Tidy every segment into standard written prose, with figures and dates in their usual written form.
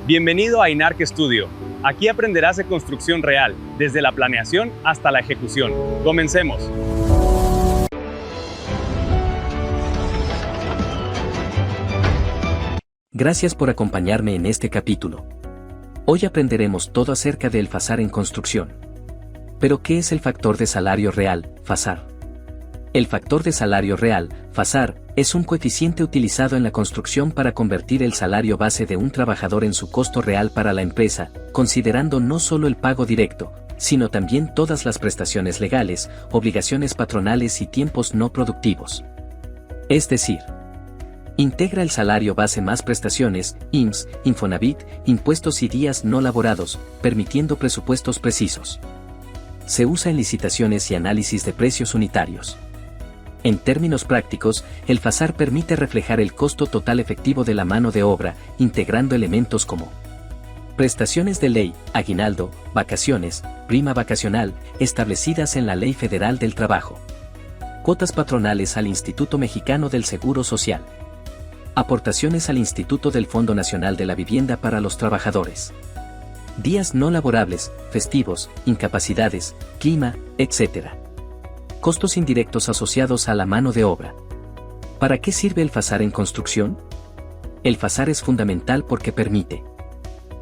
Bienvenido a INARC Studio. Aquí aprenderás de construcción real, desde la planeación hasta la ejecución. Comencemos. Gracias por acompañarme en este capítulo. Hoy aprenderemos todo acerca del FASAR en construcción. ¿Pero qué es el factor de salario real, FASAR? El factor de salario real, FASAR, es un coeficiente utilizado en la construcción para convertir el salario base de un trabajador en su costo real para la empresa, considerando no solo el pago directo, sino también todas las prestaciones legales, obligaciones patronales y tiempos no productivos. Es decir, integra el salario base más prestaciones, IMSS, Infonavit, impuestos y días no laborados, permitiendo presupuestos precisos. Se usa en licitaciones y análisis de precios unitarios. En términos prácticos, el FASAR permite reflejar el costo total efectivo de la mano de obra, integrando elementos como prestaciones de ley, aguinaldo, vacaciones, prima vacacional, establecidas en la Ley Federal del Trabajo, cuotas patronales al Instituto Mexicano del Seguro Social, aportaciones al Instituto del Fondo Nacional de la Vivienda para los Trabajadores, días no laborables, festivos, incapacidades, clima, etc. Costos indirectos asociados a la mano de obra. ¿Para qué sirve el FASAR en construcción? El FASAR es fundamental porque permite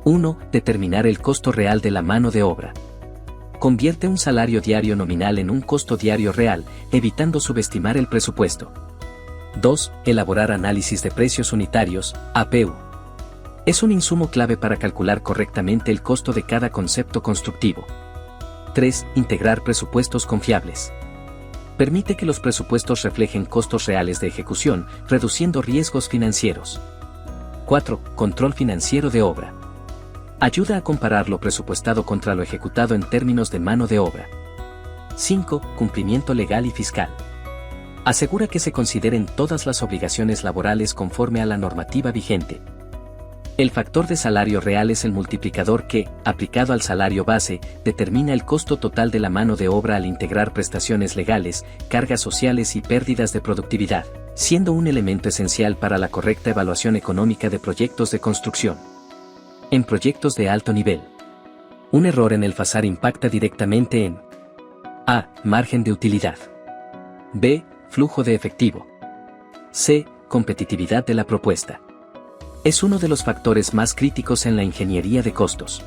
1. Determinar el costo real de la mano de obra. Convierte un salario diario nominal en un costo diario real, evitando subestimar el presupuesto. 2. Elaborar análisis de precios unitarios, APU. Es un insumo clave para calcular correctamente el costo de cada concepto constructivo. 3. Integrar presupuestos confiables. Permite que los presupuestos reflejen costos reales de ejecución, reduciendo riesgos financieros. 4. Control financiero de obra. Ayuda a comparar lo presupuestado contra lo ejecutado en términos de mano de obra. 5. Cumplimiento legal y fiscal. Asegura que se consideren todas las obligaciones laborales conforme a la normativa vigente. El factor de salario real es el multiplicador que, aplicado al salario base, determina el costo total de la mano de obra al integrar prestaciones legales, cargas sociales y pérdidas de productividad, siendo un elemento esencial para la correcta evaluación económica de proyectos de construcción. En proyectos de alto nivel, un error en el FASAR impacta directamente en A. Margen de utilidad. B. Flujo de efectivo. C. Competitividad de la propuesta. Es uno de los factores más críticos en la ingeniería de costos.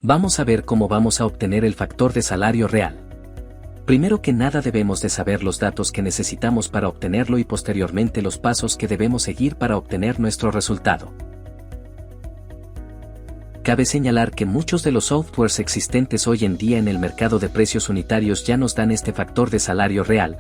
Vamos a ver cómo vamos a obtener el factor de salario real. Primero que nada debemos de saber los datos que necesitamos para obtenerlo y posteriormente los pasos que debemos seguir para obtener nuestro resultado. Cabe señalar que muchos de los softwares existentes hoy en día en el mercado de precios unitarios ya nos dan este factor de salario real,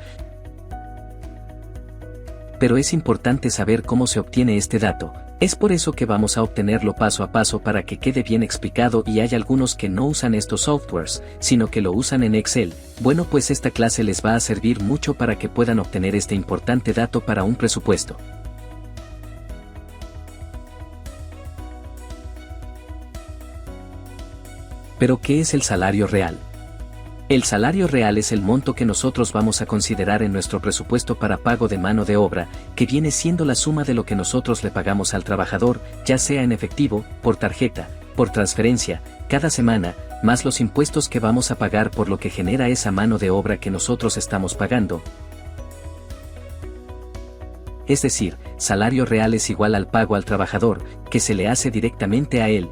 pero es importante saber cómo se obtiene este dato. Es por eso que vamos a obtenerlo paso a paso para que quede bien explicado, y hay algunos que no usan estos softwares, sino que lo usan en Excel. Bueno, pues esta clase les va a servir mucho para que puedan obtener este importante dato para un presupuesto. ¿Pero qué es el salario real? El salario real es el monto que nosotros vamos a considerar en nuestro presupuesto para pago de mano de obra, que viene siendo la suma de lo que nosotros le pagamos al trabajador, ya sea en efectivo, por tarjeta, por transferencia, cada semana, más los impuestos que vamos a pagar por lo que genera esa mano de obra que nosotros estamos pagando. Es decir, salario real es igual al pago al trabajador, que se le hace directamente a él,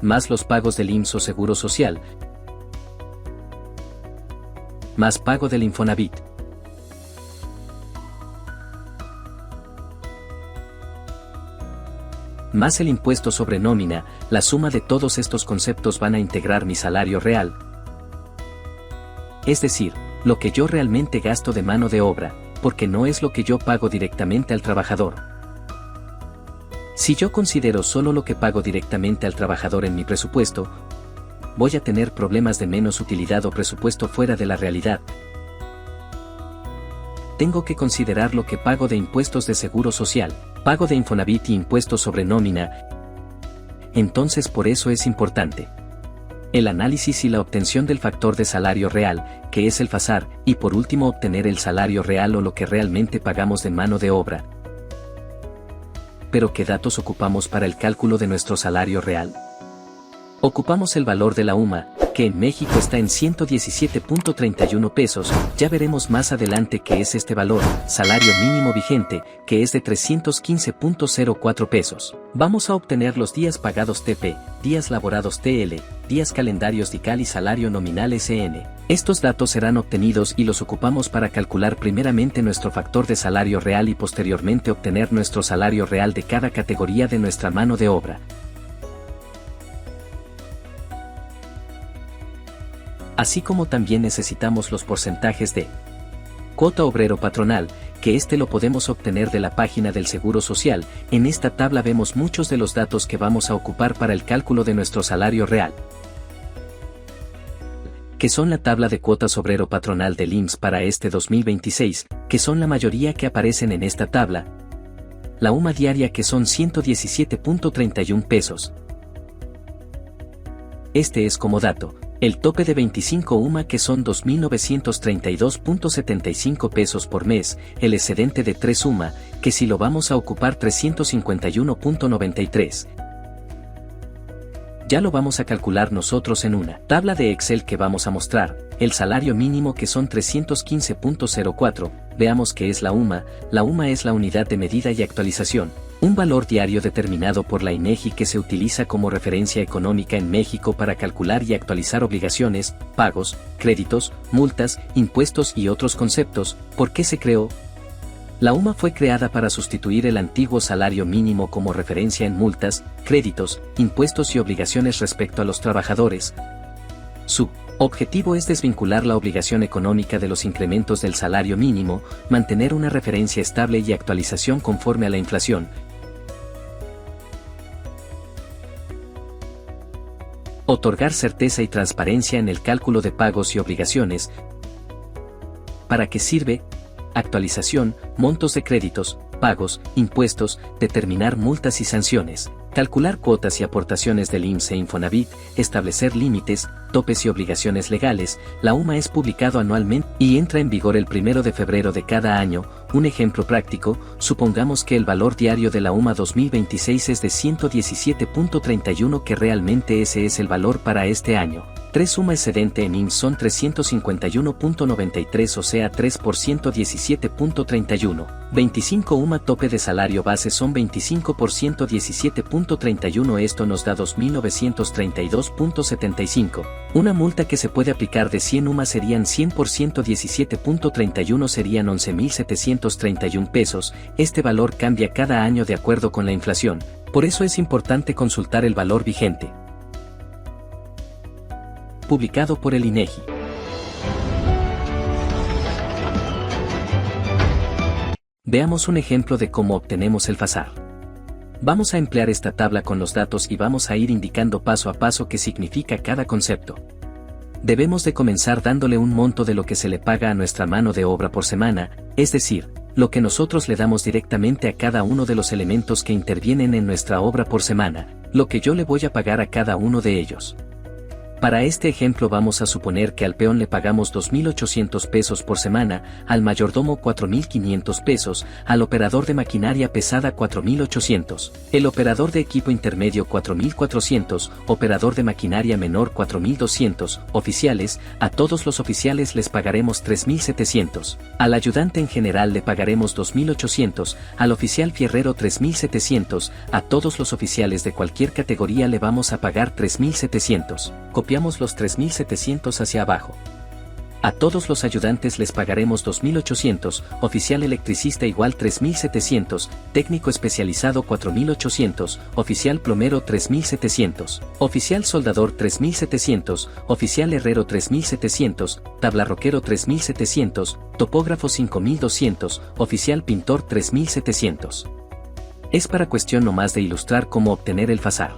más los pagos del IMSS o Seguro Social, más pago del Infonavit, más el impuesto sobre nómina. La suma de todos estos conceptos van a integrar mi salario real, es decir, lo que yo realmente gasto de mano de obra, porque no es lo que yo pago directamente al trabajador. Si yo considero solo lo que pago directamente al trabajador en mi presupuesto, voy a tener problemas de menos utilidad o presupuesto fuera de la realidad. Tengo que considerar lo que pago de impuestos de seguro social, pago de Infonavit y impuestos sobre nómina. Entonces por eso es importante el análisis y la obtención del factor de salario real, que es el FASAR, y por último obtener el salario real o lo que realmente pagamos de mano de obra. ¿Pero qué datos ocupamos para el cálculo de nuestro salario real? Ocupamos el valor de la UMA, que en México está en 117.31 pesos, ya veremos más adelante qué es este valor, salario mínimo vigente, que es de 315.04 pesos. Vamos a obtener los días pagados TP, días laborados TL, días calendarios DICAL y salario nominal SN. Estos datos serán obtenidos y los ocupamos para calcular primeramente nuestro factor de salario real y posteriormente obtener nuestro salario real de cada categoría de nuestra mano de obra. Así como también necesitamos los porcentajes de cuota obrero patronal, que lo podemos obtener de la página del Seguro Social. En esta tabla vemos muchos de los datos que vamos a ocupar para el cálculo de nuestro salario real, que son la tabla de cuotas obrero patronal del IMSS para este 2026, que son la mayoría que aparecen en esta tabla, la UMA diaria que son 117.31 pesos. Este es como dato. El tope de 25 UMA que son 2.932.75 pesos por mes, el excedente de 3 UMA, que si lo vamos a ocupar 351.93. Ya lo vamos a calcular nosotros en una tabla de Excel que vamos a mostrar, el salario mínimo que son 315.04, veamos qué es la UMA es la unidad de medida y actualización. Un valor diario determinado por la INEGI que se utiliza como referencia económica en México para calcular y actualizar obligaciones, pagos, créditos, multas, impuestos y otros conceptos. ¿Por qué se creó? La UMA fue creada para sustituir el antiguo salario mínimo como referencia en multas, créditos, impuestos y obligaciones respecto a los trabajadores. Su objetivo es desvincular la obligación económica de los incrementos del salario mínimo, mantener una referencia estable y actualización conforme a la inflación, otorgar certeza y transparencia en el cálculo de pagos y obligaciones. ¿Para qué sirve? Actualización, montos de créditos, pagos, impuestos, determinar multas y sanciones, calcular cuotas y aportaciones del IMSS e Infonavit, establecer límites, topes y obligaciones legales. La UMA es publicado anualmente y entra en vigor el 1 de febrero de cada año. Un ejemplo práctico, supongamos que el valor diario de la UMA 2026 es de 117.31, que realmente ese es el valor para este año. 3 UMA excedente en IMSS son 351.93, o sea 3 por 117.31. 25 UMA tope de salario base son 25 por 117.31, esto nos da 2.932.75. Una multa que se puede aplicar de 100 UMA serían 100 por 117.31, serían 11.731 pesos. Este valor cambia cada año de acuerdo con la inflación, por eso es importante consultar el valor vigente. Publicado por el INEGI. Veamos un ejemplo de cómo obtenemos el FASAR. Vamos a emplear esta tabla con los datos y vamos a ir indicando paso a paso qué significa cada concepto. Debemos de comenzar dándole un monto de lo que se le paga a nuestra mano de obra por semana, es decir, lo que nosotros le damos directamente a cada uno de los elementos que intervienen en nuestra obra por semana, lo que yo le voy a pagar a cada uno de ellos. Para este ejemplo vamos a suponer que al peón le pagamos 2.800 pesos por semana, al mayordomo 4.500 pesos, al operador de maquinaria pesada 4.800, el operador de equipo intermedio 4.400, operador de maquinaria menor 4.200, oficiales, a todos los oficiales les pagaremos 3.700, al ayudante en general le pagaremos 2.800, al oficial fierrero 3.700, a todos los oficiales de cualquier categoría le vamos a pagar 3.700. Copiamos los 3.700 hacia abajo. A todos los ayudantes les pagaremos 2.800, oficial electricista igual 3.700, técnico especializado 4.800, oficial plomero 3.700, oficial soldador 3.700, oficial herrero 3.700, tablarroquero 3.700, topógrafo 5.200, oficial pintor 3.700. Es para cuestión nomás de ilustrar cómo obtener el FASAR.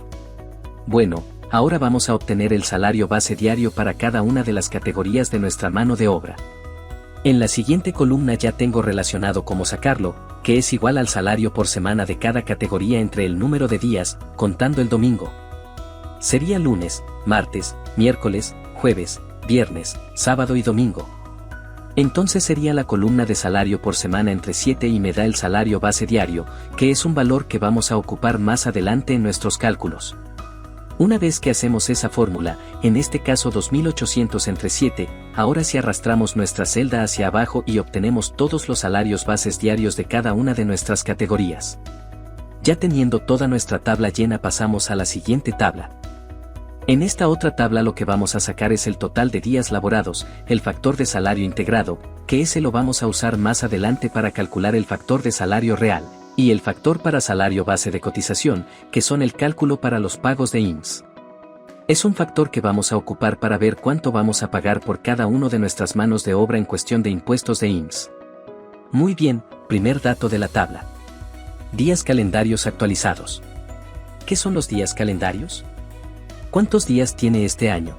Bueno, ahora vamos a obtener el salario base diario para cada una de las categorías de nuestra mano de obra. En la siguiente columna ya tengo relacionado cómo sacarlo, que es igual al salario por semana de cada categoría entre el número de días, contando el domingo. Sería lunes, martes, miércoles, jueves, viernes, sábado y domingo. Entonces sería la columna de salario por semana entre 7 y me da el salario base diario, que es un valor que vamos a ocupar más adelante en nuestros cálculos. Una vez que hacemos esa fórmula, en este caso 2800 entre 7, ahora si arrastramos nuestra celda hacia abajo y obtenemos todos los salarios bases diarios de cada una de nuestras categorías. Ya teniendo toda nuestra tabla llena pasamos a la siguiente tabla. En esta otra tabla lo que vamos a sacar es el total de días laborados, el factor de salario integrado, que ese lo vamos a usar más adelante para calcular el factor de salario real, y el factor para salario base de cotización, que son el cálculo para los pagos de IMSS. Es un factor que vamos a ocupar para ver cuánto vamos a pagar por cada uno de nuestras manos de obra en cuestión de impuestos de IMSS. Muy bien, primer dato de la tabla. Días calendarios actualizados. ¿Qué son los días calendarios? ¿Cuántos días tiene este año?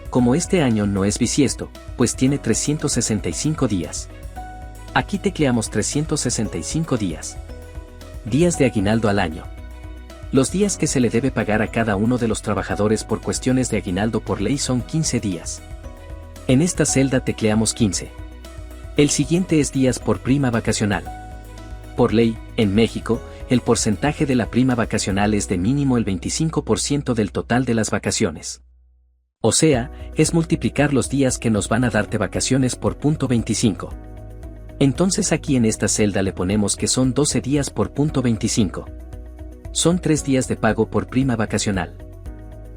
Como este año no es bisiesto, pues tiene 365 días. Aquí tecleamos 365 días. Días de aguinaldo al año. Los días que se le debe pagar a cada uno de los trabajadores por cuestiones de aguinaldo por ley son 15 días. En esta celda tecleamos 15. El siguiente es días por prima vacacional. Por ley, en México, el porcentaje de la prima vacacional es de mínimo el 25% del total de las vacaciones. O sea, es multiplicar los días que nos van a darte vacaciones por punto 25. Entonces aquí en esta celda le ponemos que son 12 días por punto 25. Son 3 días de pago por prima vacacional.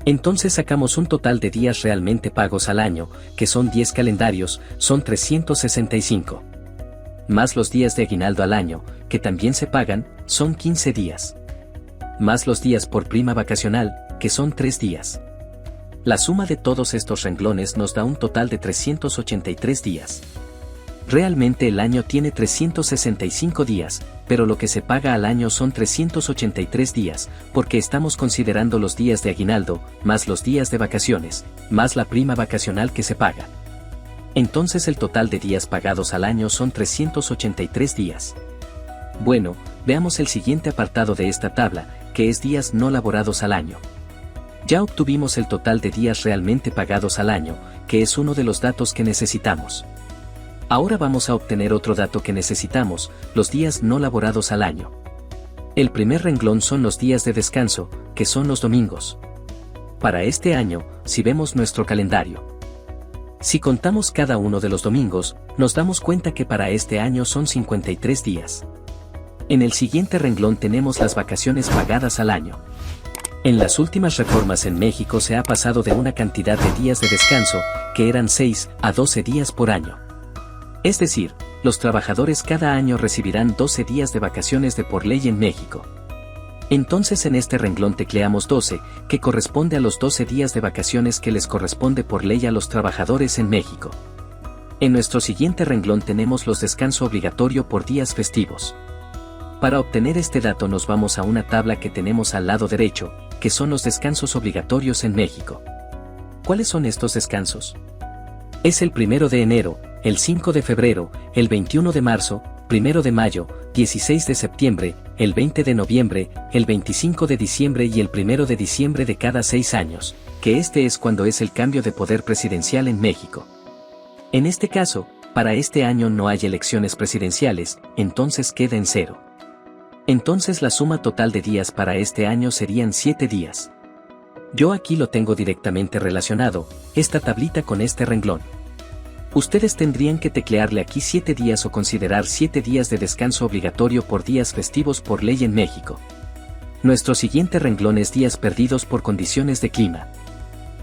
Entonces sacamos un total de días realmente pagos al año, que son 10 calendarios, son 365. Más los días de aguinaldo al año, que también se pagan, son 15 días. Más los días por prima vacacional, que son 3 días. La suma de todos estos renglones nos da un total de 383 días. Realmente el año tiene 365 días, pero lo que se paga al año son 383 días, porque estamos considerando los días de aguinaldo, más los días de vacaciones, más la prima vacacional que se paga. Entonces el total de días pagados al año son 383 días. Bueno, veamos el siguiente apartado de esta tabla, que es días no laborados al año. Ya obtuvimos el total de días realmente pagados al año, que es uno de los datos que necesitamos. Ahora vamos a obtener otro dato que necesitamos, los días no laborados al año. El primer renglón son los días de descanso, que son los domingos. Para este año, si vemos nuestro calendario, si contamos cada uno de los domingos, nos damos cuenta que para este año son 53 días. En el siguiente renglón tenemos las vacaciones pagadas al año. En las últimas reformas en México se ha pasado de una cantidad de días de descanso, que eran 6 a 12 días por año. Es decir, los trabajadores cada año recibirán 12 días de vacaciones de por ley en México. Entonces en este renglón tecleamos 12, que corresponde a los 12 días de vacaciones que les corresponde por ley a los trabajadores en México. En nuestro siguiente renglón tenemos los descanso obligatorio por días festivos. Para obtener este dato nos vamos a una tabla que tenemos al lado derecho, que son los descansos obligatorios en México. ¿Cuáles son estos descansos? Es el 1 de enero, el 5 de febrero, el 21 de marzo, 1 de mayo, 16 de septiembre, el 20 de noviembre, el 25 de diciembre y el 1 de diciembre de cada 6 años, que este es cuando es el cambio de poder presidencial en México. En este caso, para este año no hay elecciones presidenciales, entonces queda en 0. Entonces la suma total de días para este año serían 7 días. Yo aquí lo tengo directamente relacionado, esta tablita con este renglón. Ustedes tendrían que teclearle aquí 7 días o considerar 7 días de descanso obligatorio por días festivos por ley en México. Nuestro siguiente renglón es días perdidos por condiciones de clima.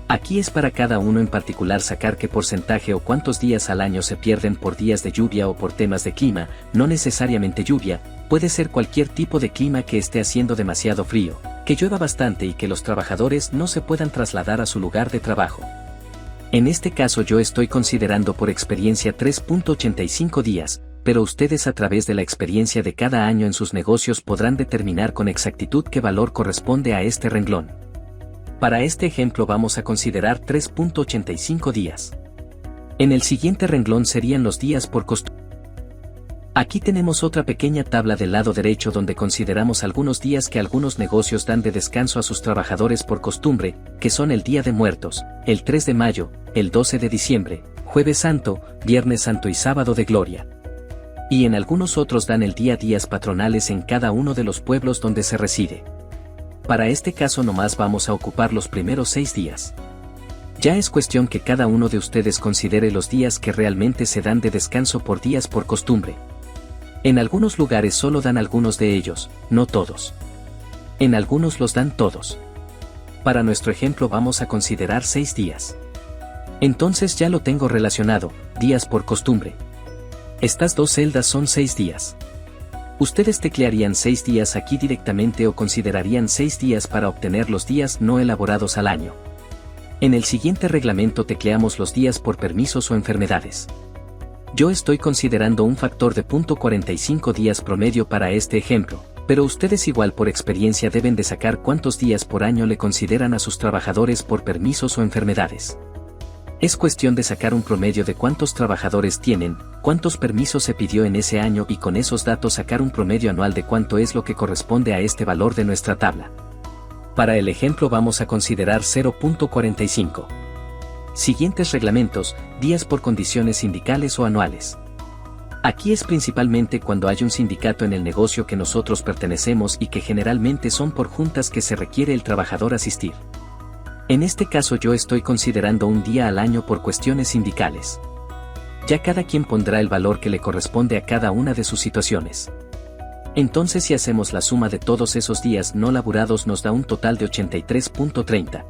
Aquí es para cada uno en particular sacar qué porcentaje o cuántos días al año se pierden por días de lluvia o por temas de clima, no necesariamente lluvia, puede ser cualquier tipo de clima que esté haciendo demasiado frío, que llueva bastante y que los trabajadores no se puedan trasladar a su lugar de trabajo. En este caso yo estoy considerando por experiencia 3.85 días, pero ustedes a través de la experiencia de cada año en sus negocios podrán determinar con exactitud qué valor corresponde a este renglón. Para este ejemplo vamos a considerar 3.85 días. En el siguiente renglón serían los días por costumbre. Aquí tenemos otra pequeña tabla del lado derecho donde consideramos algunos días que algunos negocios dan de descanso a sus trabajadores por costumbre, que son el Día de Muertos, el 3 de mayo, el 12 de diciembre, Jueves Santo, Viernes Santo y Sábado de Gloria. Y en algunos otros dan el día días patronales en cada uno de los pueblos donde se reside. Para este caso nomás vamos a ocupar los primeros 6 días. Ya es cuestión que cada uno de ustedes considere los días que realmente se dan de descanso por días por costumbre. En algunos lugares solo dan algunos de ellos, no todos. En algunos los dan todos. Para nuestro ejemplo vamos a considerar 6 días. Entonces ya lo tengo relacionado, días por costumbre. Estas 2 celdas son 6 días. Ustedes teclearían 6 días aquí directamente o considerarían 6 días para obtener los días no elaborados al año. En el siguiente reglamento tecleamos los días por permisos o enfermedades. Yo estoy considerando un factor de 0.45 días promedio para este ejemplo, pero ustedes igual por experiencia deben de sacar cuántos días por año le consideran a sus trabajadores por permisos o enfermedades. Es cuestión de sacar un promedio de cuántos trabajadores tienen, cuántos permisos se pidió en ese año y con esos datos sacar un promedio anual de cuánto es lo que corresponde a este valor de nuestra tabla. Para el ejemplo vamos a considerar 0.45. Siguientes reglamentos, días por condiciones sindicales o anuales. Aquí es principalmente cuando hay un sindicato en el negocio que nosotros pertenecemos y que generalmente son por juntas que se requiere el trabajador asistir. En este caso yo estoy considerando un día al año por cuestiones sindicales. Ya cada quien pondrá el valor que le corresponde a cada una de sus situaciones. Entonces si hacemos la suma de todos esos días no laburados nos da un total de 83.30.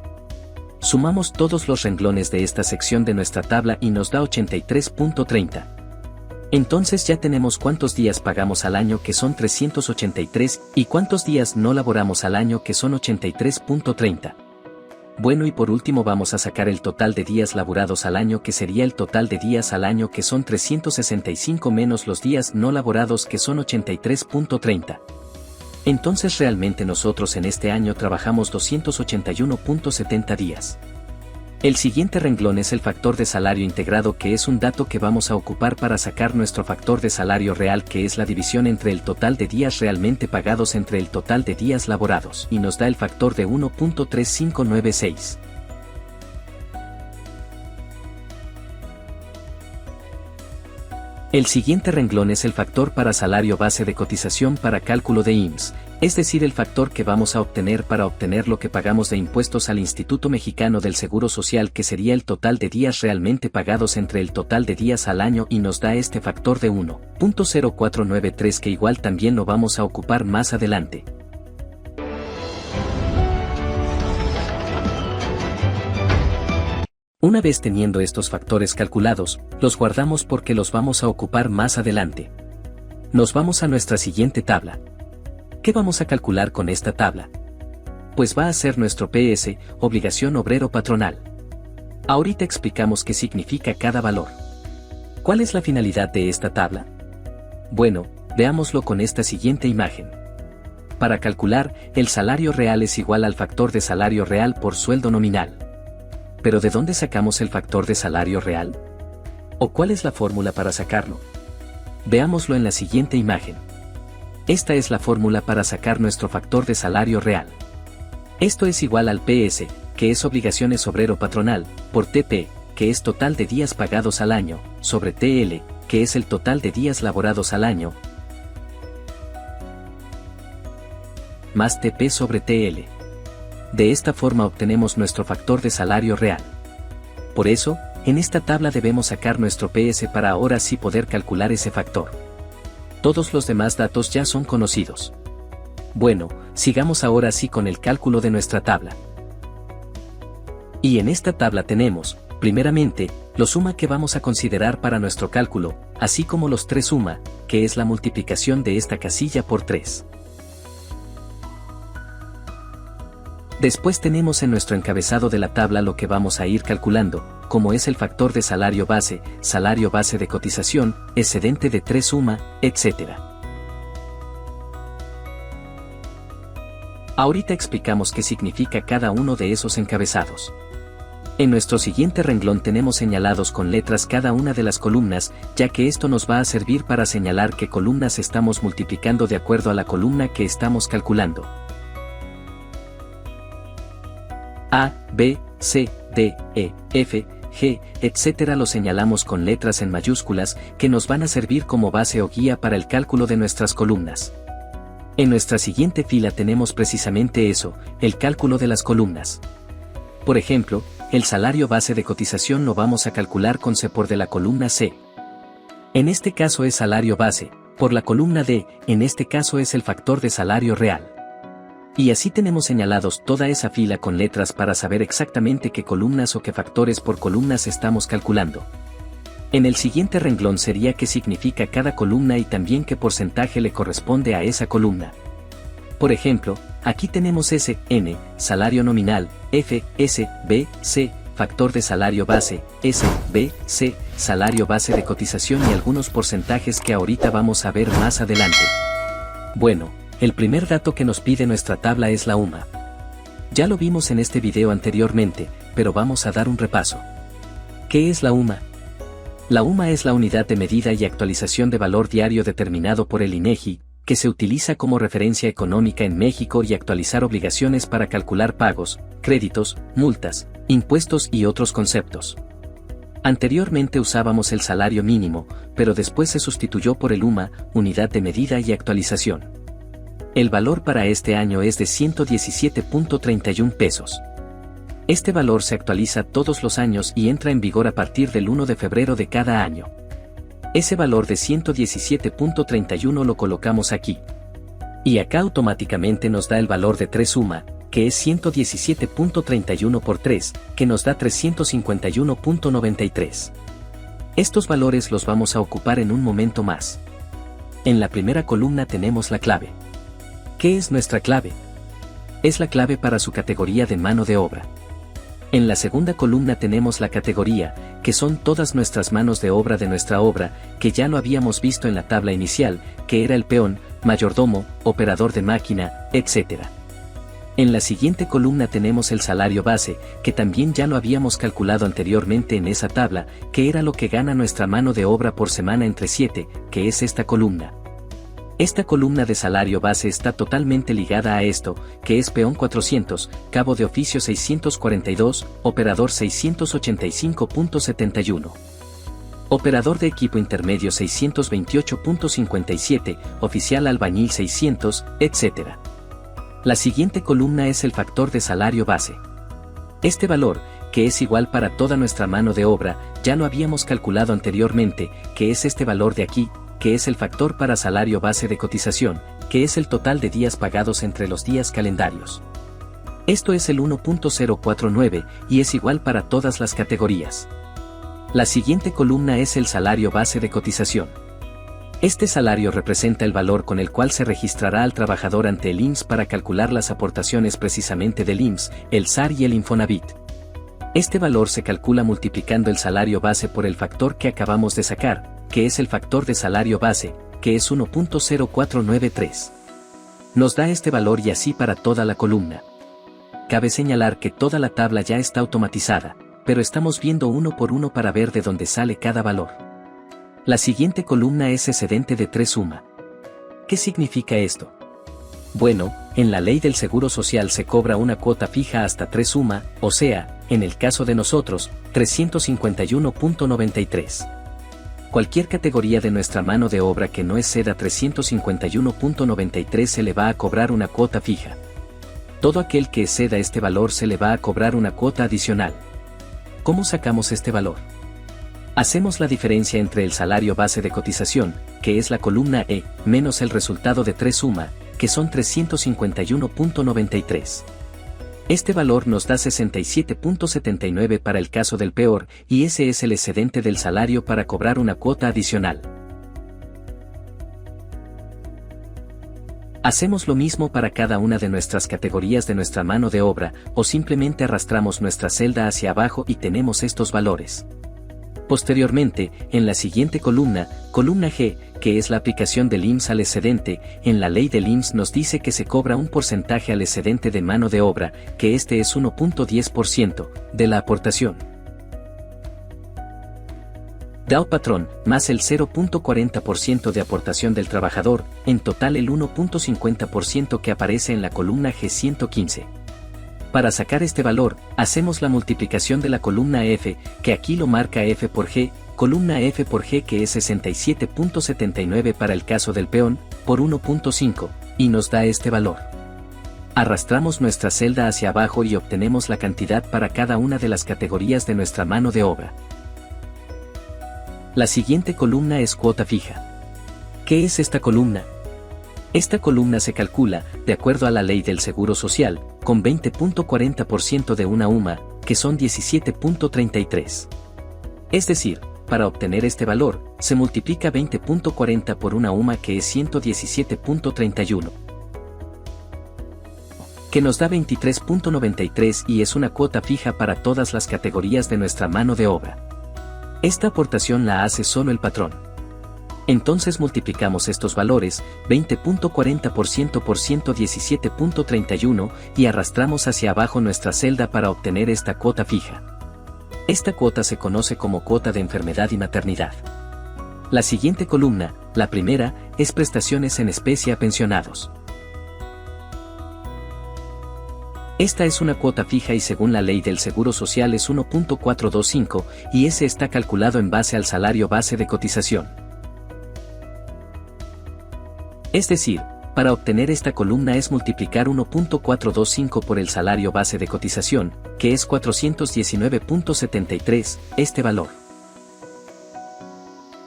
Sumamos todos los renglones de esta sección de nuestra tabla y nos da 83.30. Entonces ya tenemos cuántos días pagamos al año que son 383 y cuántos días no laboramos al año que son 83.30. Bueno y por último vamos a sacar el total de días laborados al año que sería el total de días al año que son 365 menos los días no laborados que son 83.30. Entonces realmente nosotros en este año trabajamos 281.70 días. El siguiente renglón es el factor de salario integrado que es un dato que vamos a ocupar para sacar nuestro factor de salario real que es la división entre el total de días realmente pagados entre el total de días laborados y nos da el factor de 1.3596. El siguiente renglón es el factor para salario base de cotización para cálculo de IMSS, es decir el factor que vamos a obtener para obtener lo que pagamos de impuestos al Instituto Mexicano del Seguro Social que sería el total de días realmente pagados entre el total de días al año y nos da este factor de 1.0493 que igual también lo vamos a ocupar más adelante. Una vez teniendo estos factores calculados, los guardamos porque los vamos a ocupar más adelante. Nos vamos a nuestra siguiente tabla. ¿Qué vamos a calcular con esta tabla? Pues va a ser nuestro PS, obligación obrero patronal. Ahorita explicamos qué significa cada valor. ¿Cuál es la finalidad de esta tabla? Bueno, veámoslo con esta siguiente imagen. Para calcular, el salario real es igual al factor de salario real por sueldo nominal. ¿Pero de dónde sacamos el factor de salario real? ¿O cuál es la fórmula para sacarlo? Veámoslo en la siguiente imagen. Esta es la fórmula para sacar nuestro factor de salario real. Esto es igual al PS, que es obligaciones obrero patronal, por TP, que es total de días pagados al año, sobre TL, que es el total de días laborados al año, más TP sobre TL. De esta forma obtenemos nuestro factor de salario real. Por eso, en esta tabla debemos sacar nuestro PS para ahora sí poder calcular ese factor. Todos los demás datos ya son conocidos. Bueno, sigamos ahora sí con el cálculo de nuestra tabla. Y en esta tabla tenemos, primeramente, lo suma que vamos a considerar para nuestro cálculo, así como los 3 suma, que es la multiplicación de esta casilla por 3. Después tenemos en nuestro encabezado de la tabla lo que vamos a ir calculando, como es el factor de salario base de cotización, excedente de 3 suma, etc. Ahorita explicamos qué significa cada uno de esos encabezados. En nuestro siguiente renglón tenemos señalados con letras cada una de las columnas, ya que esto nos va a servir para señalar qué columnas estamos multiplicando de acuerdo a la columna que estamos calculando. A, B, C, D, E, F, G, etc. lo señalamos con letras en mayúsculas que nos van a servir como base o guía para el cálculo de nuestras columnas. En nuestra siguiente fila tenemos precisamente eso, el cálculo de las columnas. Por ejemplo, el salario base de cotización lo vamos a calcular con C por de la columna C. En este caso es salario base, por la columna D, en este caso es el factor de salario real. Y así tenemos señalados toda esa fila con letras para saber exactamente qué columnas o qué factores por columnas estamos calculando. En el siguiente renglón sería qué significa cada columna y también qué porcentaje le corresponde a esa columna. Por ejemplo, aquí tenemos S, N, salario nominal, F, S, B, C, factor de salario base, S, B, C, salario base de cotización y algunos porcentajes que ahorita vamos a ver más adelante. Bueno, el primer dato que nos pide nuestra tabla es la UMA. Ya lo vimos en este video anteriormente, pero vamos a dar un repaso. ¿Qué es la UMA? La UMA es la unidad de medida y actualización de valor diario determinado por el INEGI, que se utiliza como referencia económica en México y actualizar obligaciones para calcular pagos, créditos, multas, impuestos y otros conceptos. Anteriormente usábamos el salario mínimo, pero después se sustituyó por el UMA, unidad de medida y actualización. El valor para este año es de 117.31 pesos. Este valor se actualiza todos los años y entra en vigor a partir del 1 de febrero de cada año. Ese valor de 117.31 lo colocamos aquí. Y acá automáticamente nos da el valor de 3 UMA, que es 117.31 por 3, que nos da 351.93. Estos valores los vamos a ocupar en un momento más. En la primera columna tenemos la clave. ¿Qué es nuestra clave? Es la clave para su categoría de mano de obra. En la segunda columna tenemos la categoría, que son todas nuestras manos de obra de nuestra obra, que ya lo habíamos visto en la tabla inicial, que era el peón, mayordomo, operador de máquina, etc. En la siguiente columna tenemos el salario base, que también ya lo habíamos calculado anteriormente en esa tabla, que era lo que gana nuestra mano de obra por semana entre 7, que es esta columna. Esta columna de salario base está totalmente ligada a esto, que es peón 400, cabo de oficio 642, operador 685.71. Operador de equipo intermedio 628.57, oficial albañil 600, etc. La siguiente columna es el factor de salario base. Este valor, que es igual para toda nuestra mano de obra, ya lo habíamos calculado anteriormente, que es este valor de aquí, que es el factor para salario base de cotización, que es el total de días pagados entre los días calendarios. Esto es el 1.049 y es igual para todas las categorías. La siguiente columna es el salario base de cotización. Este salario representa el valor con el cual se registrará al trabajador ante el IMSS para calcular las aportaciones precisamente del IMSS, el SAR y el Infonavit. Este valor se calcula multiplicando el salario base por el factor que acabamos de sacar, que es el factor de salario base, que es 1.0493. Nos da este valor y así para toda la columna. Cabe señalar que toda la tabla ya está automatizada, pero estamos viendo uno por uno para ver de dónde sale cada valor. La siguiente columna es excedente de 3 UMA. ¿Qué significa esto? Bueno, en la ley del Seguro Social se cobra una cuota fija hasta 3 UMA, o sea, en el caso de nosotros, 351.93. Cualquier categoría de nuestra mano de obra que no exceda 351.93 se le va a cobrar una cuota fija. Todo aquel que exceda este valor se le va a cobrar una cuota adicional. ¿Cómo sacamos este valor? Hacemos la diferencia entre el salario base de cotización, que es la columna E, menos el resultado de 3 UMA, que son 351.93. Este valor nos da 67.79 para el caso del peor, y ese es el excedente del salario para cobrar una cuota adicional. Hacemos lo mismo para cada una de nuestras categorías de nuestra mano de obra, o simplemente arrastramos nuestra celda hacia abajo y tenemos estos valores. Posteriormente, en la siguiente columna, columna G, que es la aplicación del IMSS al excedente. En la ley del IMSS nos dice que se cobra un porcentaje al excedente de mano de obra, que este es 1.10% de la aportación del patrón, más el 0.40% de aportación del trabajador, en total el 1.50% que aparece en la columna G115. Para sacar este valor, hacemos la multiplicación de la columna F, que aquí lo marca F por G, columna F por G que es 67.79 para el caso del peón, por 1.5, y nos da este valor. Arrastramos nuestra celda hacia abajo y obtenemos la cantidad para cada una de las categorías de nuestra mano de obra. La siguiente columna es cuota fija. ¿Qué es esta columna? Esta columna se calcula, de acuerdo a la ley del Seguro Social, con 20.40% de una UMA, que son 17.33. Es decir, para obtener este valor, se multiplica 20.40 por una UMA que es 117.31. Que nos da 23.93 y es una cuota fija para todas las categorías de nuestra mano de obra. Esta aportación la hace solo el patrón. Entonces multiplicamos estos valores, 20.40% por 117.31, y arrastramos hacia abajo nuestra celda para obtener esta cuota fija. Esta cuota se conoce como cuota de enfermedad y maternidad. La siguiente columna, la primera, es prestaciones en especie a pensionados. Esta es una cuota fija y según la ley del Seguro Social es 1.425, y ese está calculado en base al salario base de cotización. Es decir, para obtener esta columna es multiplicar 1.425 por el salario base de cotización, que es 419.73, este valor.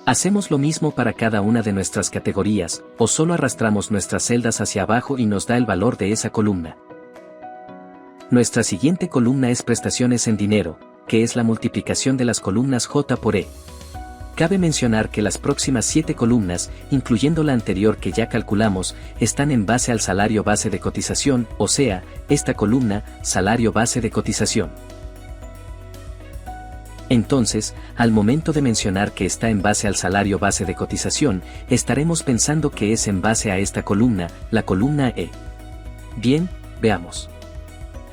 Hacemos lo mismo para cada una de nuestras categorías, o solo arrastramos nuestras celdas hacia abajo y nos da el valor de esa columna. Nuestra siguiente columna es prestaciones en dinero, que es la multiplicación de las columnas J por E. Cabe mencionar que las próximas 7 columnas, incluyendo la anterior que ya calculamos, están en base al salario base de cotización, o sea, esta columna, salario base de cotización. Entonces, al momento de mencionar que está en base al salario base de cotización, estaremos pensando que es en base a esta columna, la columna E. Bien, veamos.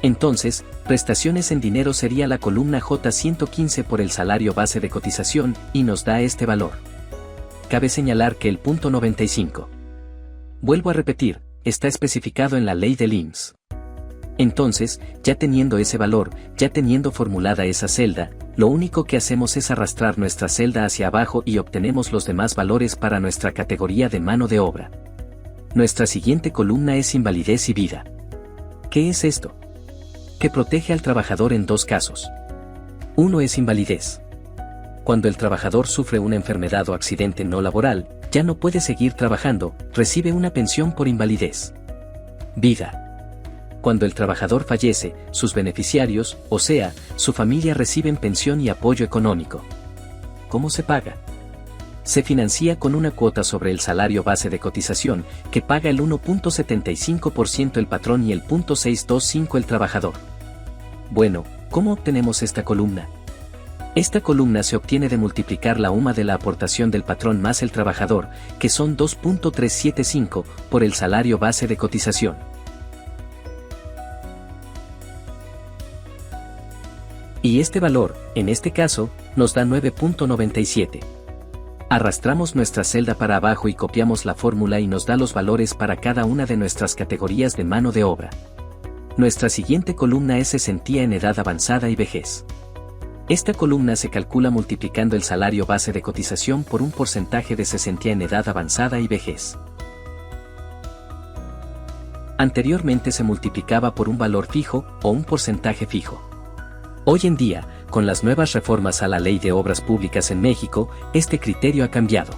Entonces, prestaciones en dinero sería la columna J115 por el salario base de cotización, y nos da este valor. Cabe señalar que el punto 95. Vuelvo a repetir, está especificado en la ley del IMSS. Entonces, ya teniendo ese valor, ya teniendo formulada esa celda, lo único que hacemos es arrastrar nuestra celda hacia abajo y obtenemos los demás valores para nuestra categoría de mano de obra. Nuestra siguiente columna es invalidez y vida. ¿Qué es esto? Que protege al trabajador en dos casos. Uno es invalidez. Cuando el trabajador sufre una enfermedad o accidente no laboral, ya no puede seguir trabajando, recibe una pensión por invalidez. Vida. Cuando el trabajador fallece, sus beneficiarios, o sea, su familia reciben pensión y apoyo económico. ¿Cómo se paga? Se financia con una cuota sobre el salario base de cotización, que paga el 1.75% el patrón y el 0.625 el trabajador. Bueno, ¿cómo obtenemos esta columna? Esta columna se obtiene de multiplicar la UMA de la aportación del patrón más el trabajador, que son 2.375, por el salario base de cotización. Y este valor, en este caso, nos da 9.97. Arrastramos nuestra celda para abajo y copiamos la fórmula y nos da los valores para cada una de nuestras categorías de mano de obra. Nuestra siguiente columna es cesantía en edad avanzada y vejez. Esta columna se calcula multiplicando el salario base de cotización por un porcentaje de cesantía en edad avanzada y vejez. Anteriormente se multiplicaba por un valor fijo o un porcentaje fijo. Hoy en día, con las nuevas reformas a la Ley de Obras Públicas en México, este criterio ha cambiado.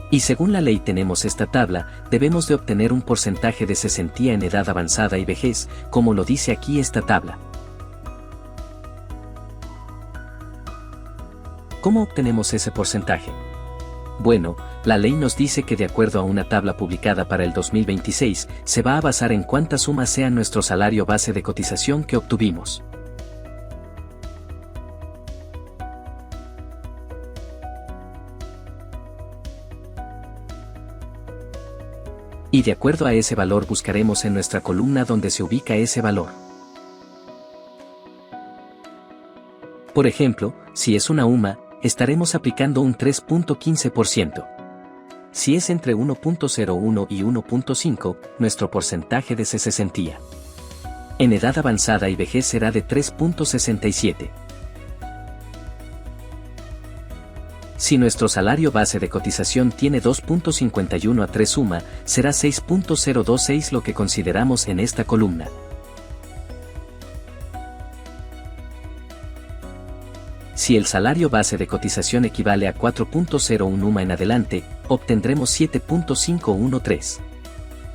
Y según la ley tenemos esta tabla, debemos de obtener un porcentaje de cesantía en edad avanzada y vejez, como lo dice aquí esta tabla. ¿Cómo obtenemos ese porcentaje? Bueno, la ley nos dice que de acuerdo a una tabla publicada para el 2026, se va a basar en cuántas sumas sea nuestro salario base de cotización que obtuvimos. Y de acuerdo a ese valor buscaremos en nuestra columna donde se ubica ese valor. Por ejemplo, si es una UMA, estaremos aplicando un 3.15%. Si es entre 1.01 y 1.5, nuestro porcentaje de cesantía en edad avanzada y vejez será de 3.67. Si nuestro salario base de cotización tiene 2.51 a 3 UMA, será 6.026 lo que consideramos en esta columna. Si el salario base de cotización equivale a 4.01 UMA en adelante, obtendremos 7.513.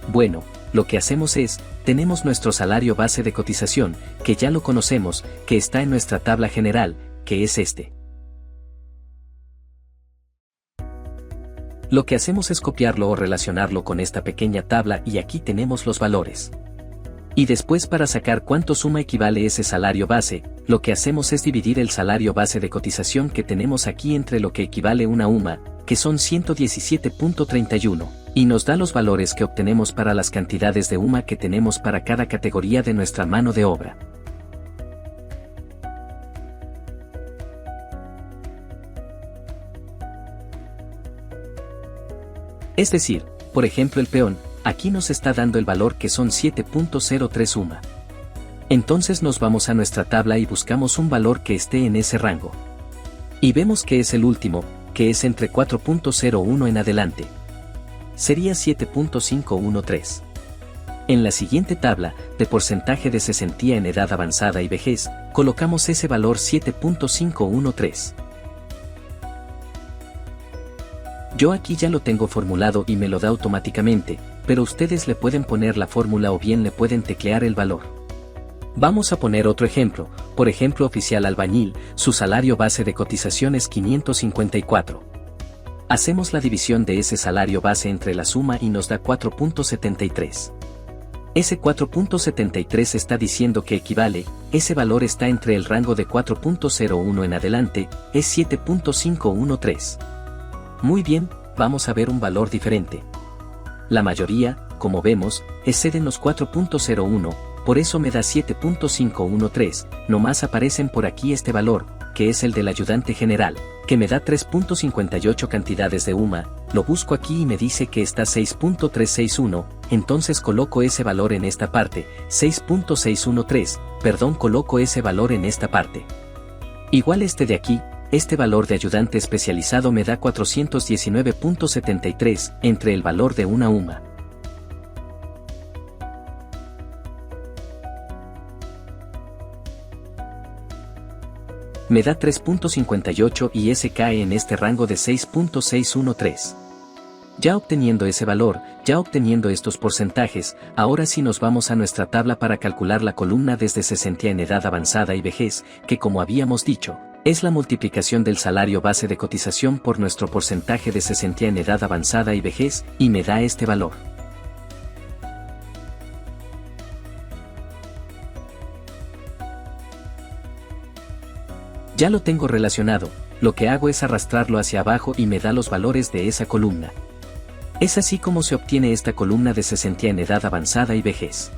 Bueno, lo que hacemos es, tenemos nuestro salario base de cotización, que ya lo conocemos, que está en nuestra tabla general, que es este. Lo que hacemos es copiarlo o relacionarlo con esta pequeña tabla y aquí tenemos los valores. Y después para sacar cuánto suma equivale ese salario base, lo que hacemos es dividir el salario base de cotización que tenemos aquí entre lo que equivale una UMA, que son 117.31, y nos da los valores que obtenemos para las cantidades de UMA que tenemos para cada categoría de nuestra mano de obra. Es decir, por ejemplo el peón, aquí nos está dando el valor que son 7.03 UMA. Entonces nos vamos a nuestra tabla y buscamos un valor que esté en ese rango. Y vemos que es el último, que es entre 4.01 en adelante. Sería 7.513. En la siguiente tabla, de porcentaje de cesantía en edad avanzada y vejez, colocamos ese valor 7.513. Yo aquí ya lo tengo formulado y me lo da automáticamente, pero ustedes le pueden poner la fórmula o bien le pueden teclear el valor. Vamos a poner otro ejemplo, por ejemplo oficial albañil, su salario base de cotización es 554. Hacemos la división de ese salario base entre la suma y nos da 4.73. Ese 4.73 está diciendo que equivale, ese valor está entre el rango de 4.01 en adelante, es 7.513. Muy bien, vamos a ver un valor diferente. La mayoría, como vemos, exceden los 4.01, por eso me da 7.513, nomás aparecen por aquí este valor, que es el del ayudante general, que me da 3.58 cantidades de UMA, lo busco aquí y me dice que está 6.361, entonces coloco ese valor en esta parte, 6.613, coloco ese valor en esta parte. Igual este de aquí, este valor de ayudante especializado me da 419.73 entre el valor de una UMA. Me da 3.58 y ese cae en este rango de 6.613. Ya obteniendo ese valor, ya obteniendo estos porcentajes, ahora sí nos vamos a nuestra tabla para calcular la columna desde cesantía en edad avanzada y vejez, que como habíamos dicho, es la multiplicación del salario base de cotización por nuestro porcentaje de cesantía en edad avanzada y vejez, y me da este valor. Ya lo tengo relacionado, lo que hago es arrastrarlo hacia abajo y me da los valores de esa columna. Es así como se obtiene esta columna de cesantía en edad avanzada y vejez.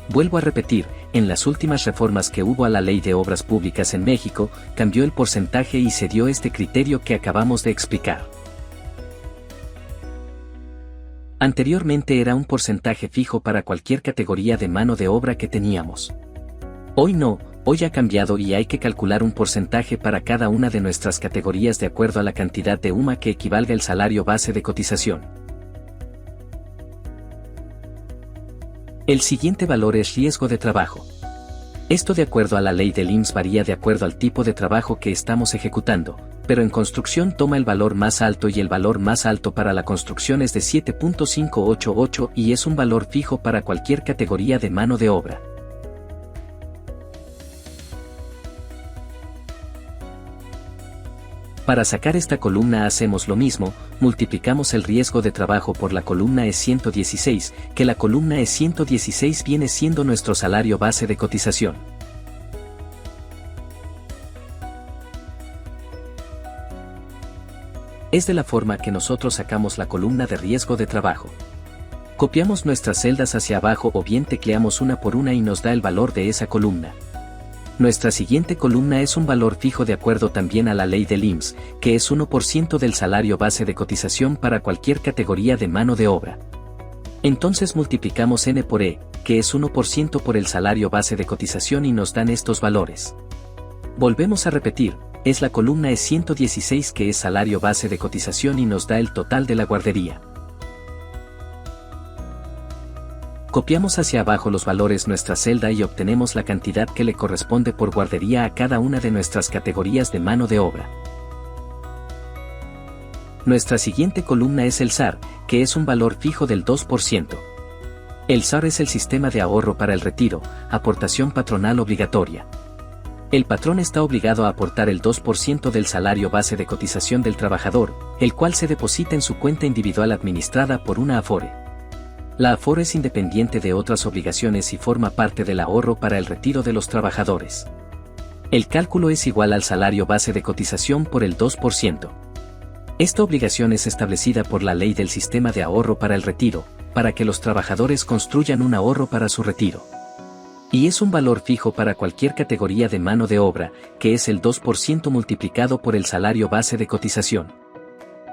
Vuelvo a repetir, en las últimas reformas que hubo a la Ley de Obras Públicas en México, cambió el porcentaje y se dio este criterio que acabamos de explicar. Anteriormente era un porcentaje fijo para cualquier categoría de mano de obra que teníamos. Hoy no, hoy ha cambiado y hay que calcular un porcentaje para cada una de nuestras categorías de acuerdo a la cantidad de UMA que equivalga al salario base de cotización. El siguiente valor es riesgo de trabajo. Esto de acuerdo a la ley del IMSS varía de acuerdo al tipo de trabajo que estamos ejecutando, pero en construcción toma el valor más alto y el valor más alto para la construcción es de 7.588 y es un valor fijo para cualquier categoría de mano de obra. Para sacar esta columna hacemos lo mismo, multiplicamos el riesgo de trabajo por la columna E116, que la columna E116 viene siendo nuestro salario base de cotización. Es de la forma que nosotros sacamos la columna de riesgo de trabajo. Copiamos nuestras celdas hacia abajo o bien tecleamos una por una y nos da el valor de esa columna. Nuestra siguiente columna es un valor fijo de acuerdo también a la ley del IMSS, que es 1% del salario base de cotización para cualquier categoría de mano de obra. Entonces multiplicamos N por E, que es 1% por el salario base de cotización y nos dan estos valores. Volvemos a repetir, es la columna E116 que es salario base de cotización y nos da el total de la guardería. Copiamos hacia abajo los valores nuestra celda y obtenemos la cantidad que le corresponde por guardería a cada una de nuestras categorías de mano de obra. Nuestra siguiente columna es el SAR, que es un valor fijo del 2%. El SAR es el sistema de ahorro para el retiro, aportación patronal obligatoria. El patrón está obligado a aportar el 2% del salario base de cotización del trabajador, el cual se deposita en su cuenta individual administrada por una Afore. La Afore es independiente de otras obligaciones y forma parte del ahorro para el retiro de los trabajadores. El cálculo es igual al salario base de cotización por el 2%. Esta obligación es establecida por la ley del sistema de ahorro para el retiro, para que los trabajadores construyan un ahorro para su retiro. Y es un valor fijo para cualquier categoría de mano de obra, que es el 2% multiplicado por el salario base de cotización.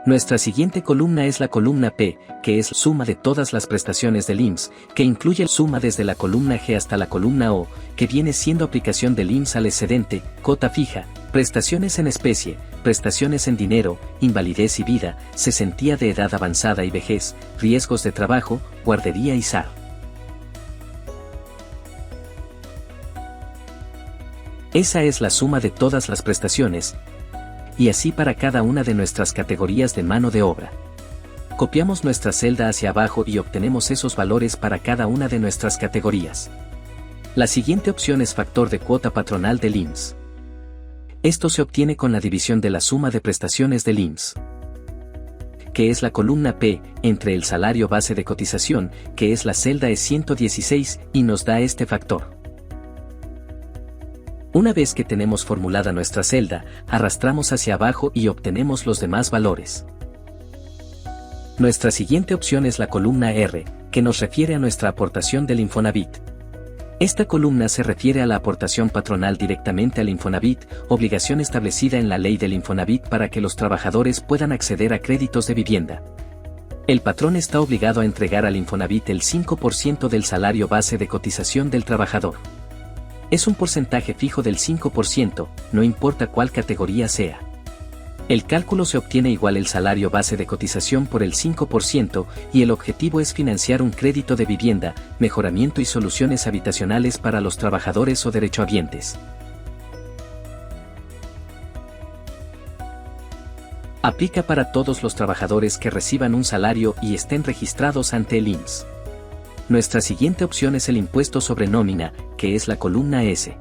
Nuestra siguiente columna es la columna P, que es suma de todas las prestaciones del IMSS, que incluye suma desde la columna G hasta la columna O, que viene siendo aplicación del IMSS al excedente, cota fija, prestaciones en especie, prestaciones en dinero, invalidez y vida, cesantía de edad avanzada y vejez, riesgos de trabajo, guardería y SAR. Esa es la suma de todas las prestaciones, y así para cada una de nuestras categorías de mano de obra. Copiamos nuestra celda hacia abajo y obtenemos esos valores para cada una de nuestras categorías. La siguiente opción es factor de cuota patronal del IMSS. Esto se obtiene con la división de la suma de prestaciones del IMSS, que es la columna P, entre el salario base de cotización, que es la celda E116, y nos da este factor. Una vez que tenemos formulada nuestra celda, arrastramos hacia abajo y obtenemos los demás valores. Nuestra siguiente opción es la columna R, que nos refiere a nuestra aportación del Infonavit. Esta columna se refiere a la aportación patronal directamente al Infonavit, obligación establecida en la ley del Infonavit para que los trabajadores puedan acceder a créditos de vivienda. El patrón está obligado a entregar al Infonavit el 5% del salario base de cotización del trabajador. Es un porcentaje fijo del 5%, no importa cuál categoría sea. El cálculo se obtiene igual el salario base de cotización por el 5% y el objetivo es financiar un crédito de vivienda, mejoramiento y soluciones habitacionales para los trabajadores o derechohabientes. Aplica para todos los trabajadores que reciban un salario y estén registrados ante el IMSS. Nuestra siguiente opción es el impuesto sobre nómina, que es la columna S.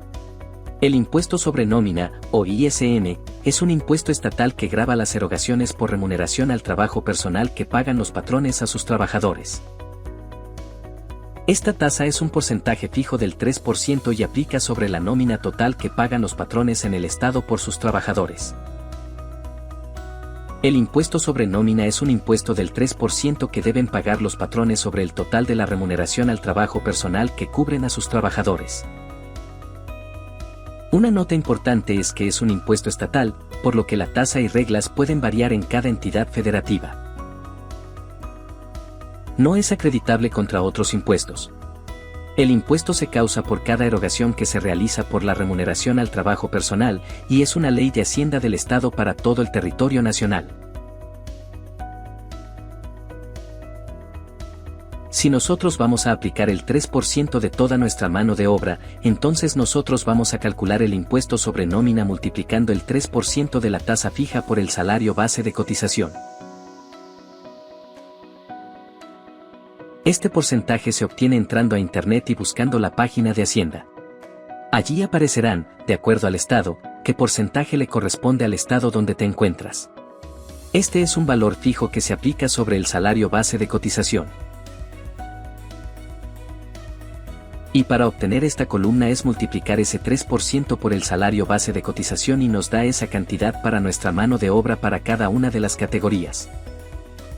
El impuesto sobre nómina, o ISN, es un impuesto estatal que grava las erogaciones por remuneración al trabajo personal que pagan los patrones a sus trabajadores. Esta tasa es un porcentaje fijo del 3% y aplica sobre la nómina total que pagan los patrones en el Estado por sus trabajadores. El impuesto sobre nómina es un impuesto del 3% que deben pagar los patrones sobre el total de la remuneración al trabajo personal que cubren a sus trabajadores. Una nota importante es que es un impuesto estatal, por lo que la tasa y reglas pueden variar en cada entidad federativa. No es acreditable contra otros impuestos. El impuesto se causa por cada erogación que se realiza por la remuneración al trabajo personal, y es una ley de Hacienda del Estado para todo el territorio nacional. Si nosotros vamos a aplicar el 3% de toda nuestra mano de obra, entonces nosotros vamos a calcular el impuesto sobre nómina multiplicando el 3% de la tasa fija por el salario base de cotización. Este porcentaje se obtiene entrando a Internet y buscando la página de Hacienda. Allí aparecerán, de acuerdo al estado, qué porcentaje le corresponde al estado donde te encuentras. Este es un valor fijo que se aplica sobre el salario base de cotización. Y para obtener esta columna es multiplicar ese 3% por el salario base de cotización y nos da esa cantidad para nuestra mano de obra para cada una de las categorías.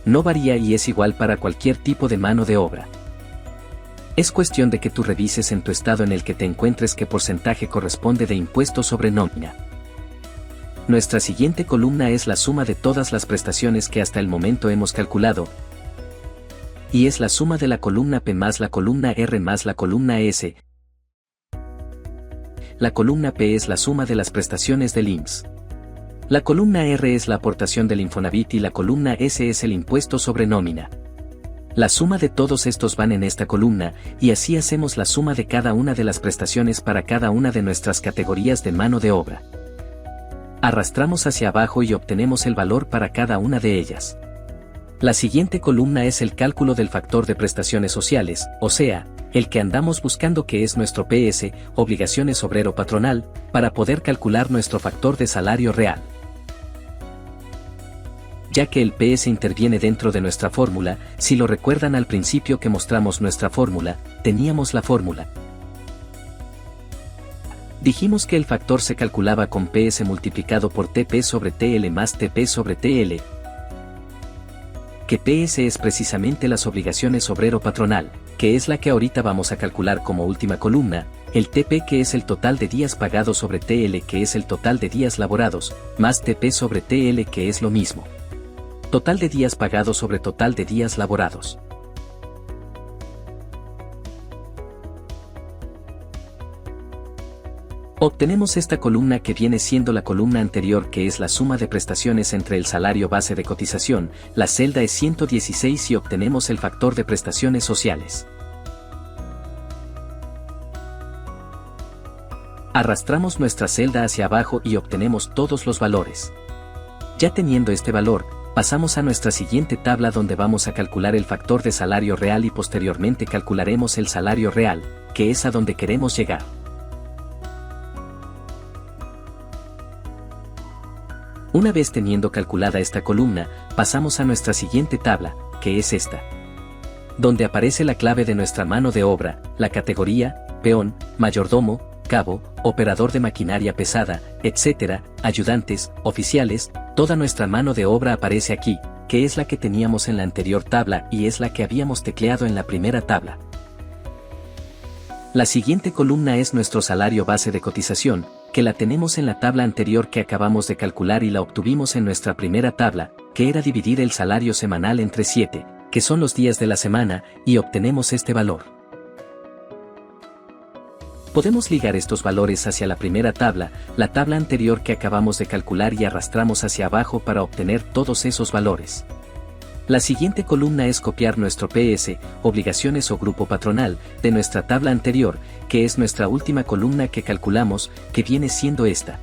No varía y es igual para cualquier tipo de mano de obra. Es cuestión de que tú revises en tu estado en el que te encuentres qué porcentaje corresponde de impuesto sobre nómina. Nuestra siguiente columna es la suma de todas las prestaciones que hasta el momento hemos calculado, y es la suma de la columna P más la columna R más la columna S. La columna P es la suma de las prestaciones del IMSS. La columna R es la aportación del Infonavit y la columna S es el impuesto sobre nómina. La suma de todos estos van en esta columna, y así hacemos la suma de cada una de las prestaciones para cada una de nuestras categorías de mano de obra. Arrastramos hacia abajo y obtenemos el valor para cada una de ellas. La siguiente columna es el cálculo del factor de prestaciones sociales, o sea, el que andamos buscando que es nuestro PS, obligaciones obrero patronal, para poder calcular nuestro factor de salario real. Ya que el PS interviene dentro de nuestra fórmula, si lo recuerdan al principio que mostramos nuestra fórmula, teníamos la fórmula. Dijimos que el factor se calculaba con PS multiplicado por TP sobre TL más TP sobre TL, que PS es precisamente las obligaciones obrero patronal, que es la que ahorita vamos a calcular como última columna, el TP que es el total de días pagados sobre TL que es el total de días laborados, más TP sobre TL que es lo mismo. Total de días pagados sobre total de días laborados. Obtenemos esta columna que viene siendo la columna anterior que es la suma de prestaciones entre el salario base de cotización, la celda es 116 y obtenemos el factor de prestaciones sociales. Arrastramos nuestra celda hacia abajo y obtenemos todos los valores. Ya teniendo este valor, pasamos a nuestra siguiente tabla donde vamos a calcular el factor de salario real y posteriormente calcularemos el salario real, que es a donde queremos llegar. Una vez teniendo calculada esta columna, pasamos a nuestra siguiente tabla, que es esta, donde aparece la clave de nuestra mano de obra, la categoría, peón, mayordomo, cabo, operador de maquinaria pesada, etc., ayudantes, oficiales, toda nuestra mano de obra aparece aquí, que es la que teníamos en la anterior tabla y es la que habíamos tecleado en la primera tabla. La siguiente columna es nuestro salario base de cotización, que la tenemos en la tabla anterior que acabamos de calcular y la obtuvimos en nuestra primera tabla, que era dividir el salario semanal entre 7, que son los días de la semana, y obtenemos este valor. Podemos ligar estos valores hacia la primera tabla, la tabla anterior que acabamos de calcular y arrastramos hacia abajo para obtener todos esos valores. La siguiente columna es copiar nuestro PS, obligaciones o grupo patronal, de nuestra tabla anterior, que es nuestra última columna que calculamos, que viene siendo esta.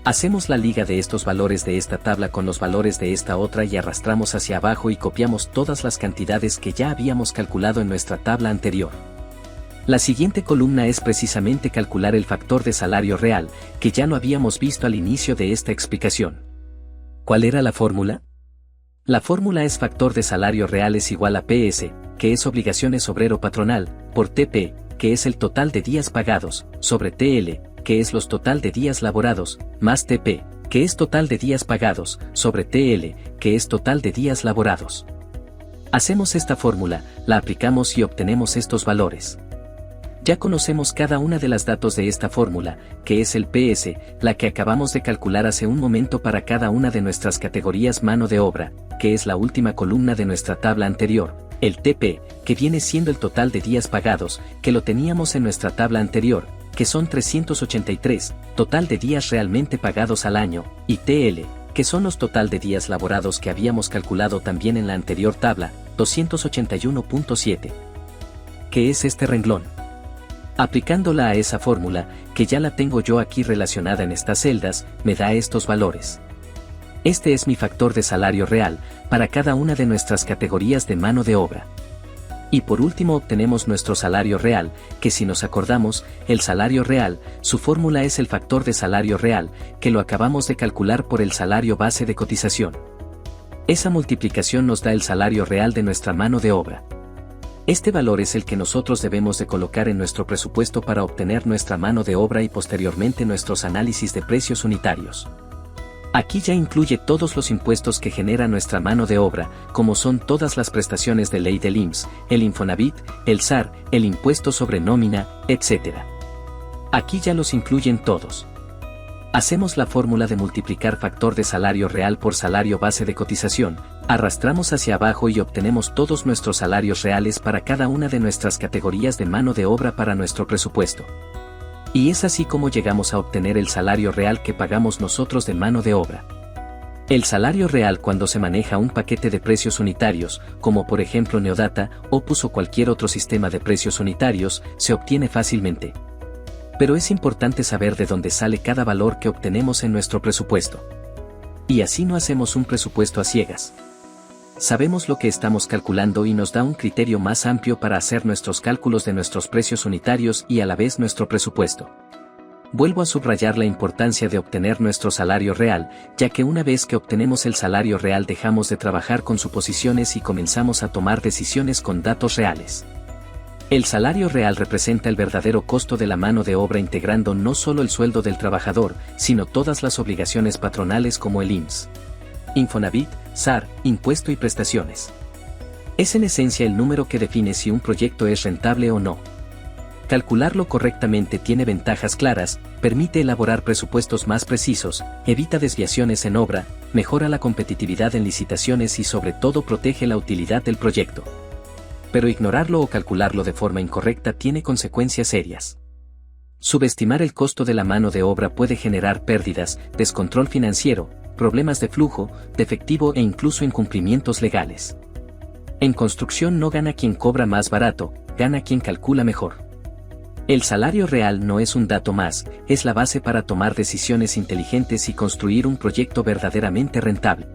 Hacemos la liga de estos valores de esta tabla con los valores de esta otra y arrastramos hacia abajo y copiamos todas las cantidades que ya habíamos calculado en nuestra tabla anterior. La siguiente columna es precisamente calcular el factor de salario real, que ya lo habíamos visto al inicio de esta explicación. ¿Cuál era la fórmula? La fórmula es factor de salario real es igual a PS, que es obligaciones obrero patronal, por TP, que es el total de días pagados, sobre TL, que es los total de días laborados, más TP, que es total de días pagados, sobre TL, que es total de días laborados. Hacemos esta fórmula, la aplicamos y obtenemos estos valores. Ya conocemos cada una de las datos de esta fórmula, que es el PS, la que acabamos de calcular hace un momento para cada una de nuestras categorías mano de obra, que es la última columna de nuestra tabla anterior, el TP, que viene siendo el total de días pagados, que lo teníamos en nuestra tabla anterior, que son 383, total de días realmente pagados al año, y TL, que son los total de días laborados que habíamos calculado también en la anterior tabla, 281.7. ¿Qué es este renglón? Aplicándola a esa fórmula, que ya la tengo yo aquí relacionada en estas celdas, me da estos valores. Este es mi factor de salario real, para cada una de nuestras categorías de mano de obra. Y por último obtenemos nuestro salario real, que si nos acordamos, el salario real, su fórmula es el factor de salario real, que lo acabamos de calcular por el salario base de cotización. Esa multiplicación nos da el salario real de nuestra mano de obra. Este valor es el que nosotros debemos de colocar en nuestro presupuesto para obtener nuestra mano de obra y posteriormente nuestros análisis de precios unitarios. Aquí ya incluye todos los impuestos que genera nuestra mano de obra, como son todas las prestaciones de ley del IMSS, el Infonavit, el SAR, el impuesto sobre nómina, etc. Aquí ya los incluyen todos. Hacemos la fórmula de multiplicar factor de salario real por salario base de cotización, arrastramos hacia abajo y obtenemos todos nuestros salarios reales para cada una de nuestras categorías de mano de obra para nuestro presupuesto. Y es así como llegamos a obtener el salario real que pagamos nosotros de mano de obra. El salario real cuando se maneja un paquete de precios unitarios, como por ejemplo Neodata, Opus o cualquier otro sistema de precios unitarios, se obtiene fácilmente. Pero es importante saber de dónde sale cada valor que obtenemos en nuestro presupuesto. Y así no hacemos un presupuesto a ciegas. Sabemos lo que estamos calculando y nos da un criterio más amplio para hacer nuestros cálculos de nuestros precios unitarios y a la vez nuestro presupuesto. Vuelvo a subrayar la importancia de obtener nuestro salario real, ya que una vez que obtenemos el salario real dejamos de trabajar con suposiciones y comenzamos a tomar decisiones con datos reales. El salario real representa el verdadero costo de la mano de obra integrando no solo el sueldo del trabajador, sino todas las obligaciones patronales como el IMSS, Infonavit, SAR, impuesto y prestaciones. Es en esencia el número que define si un proyecto es rentable o no. Calcularlo correctamente tiene ventajas claras, permite elaborar presupuestos más precisos, evita desviaciones en obra, mejora la competitividad en licitaciones y sobre todo protege la utilidad del proyecto. Pero ignorarlo o calcularlo de forma incorrecta tiene consecuencias serias. Subestimar el costo de la mano de obra puede generar pérdidas, descontrol financiero, problemas de flujo, de efectivo e incluso incumplimientos legales. En construcción no gana quien cobra más barato, gana quien calcula mejor. El salario real no es un dato más, es la base para tomar decisiones inteligentes y construir un proyecto verdaderamente rentable.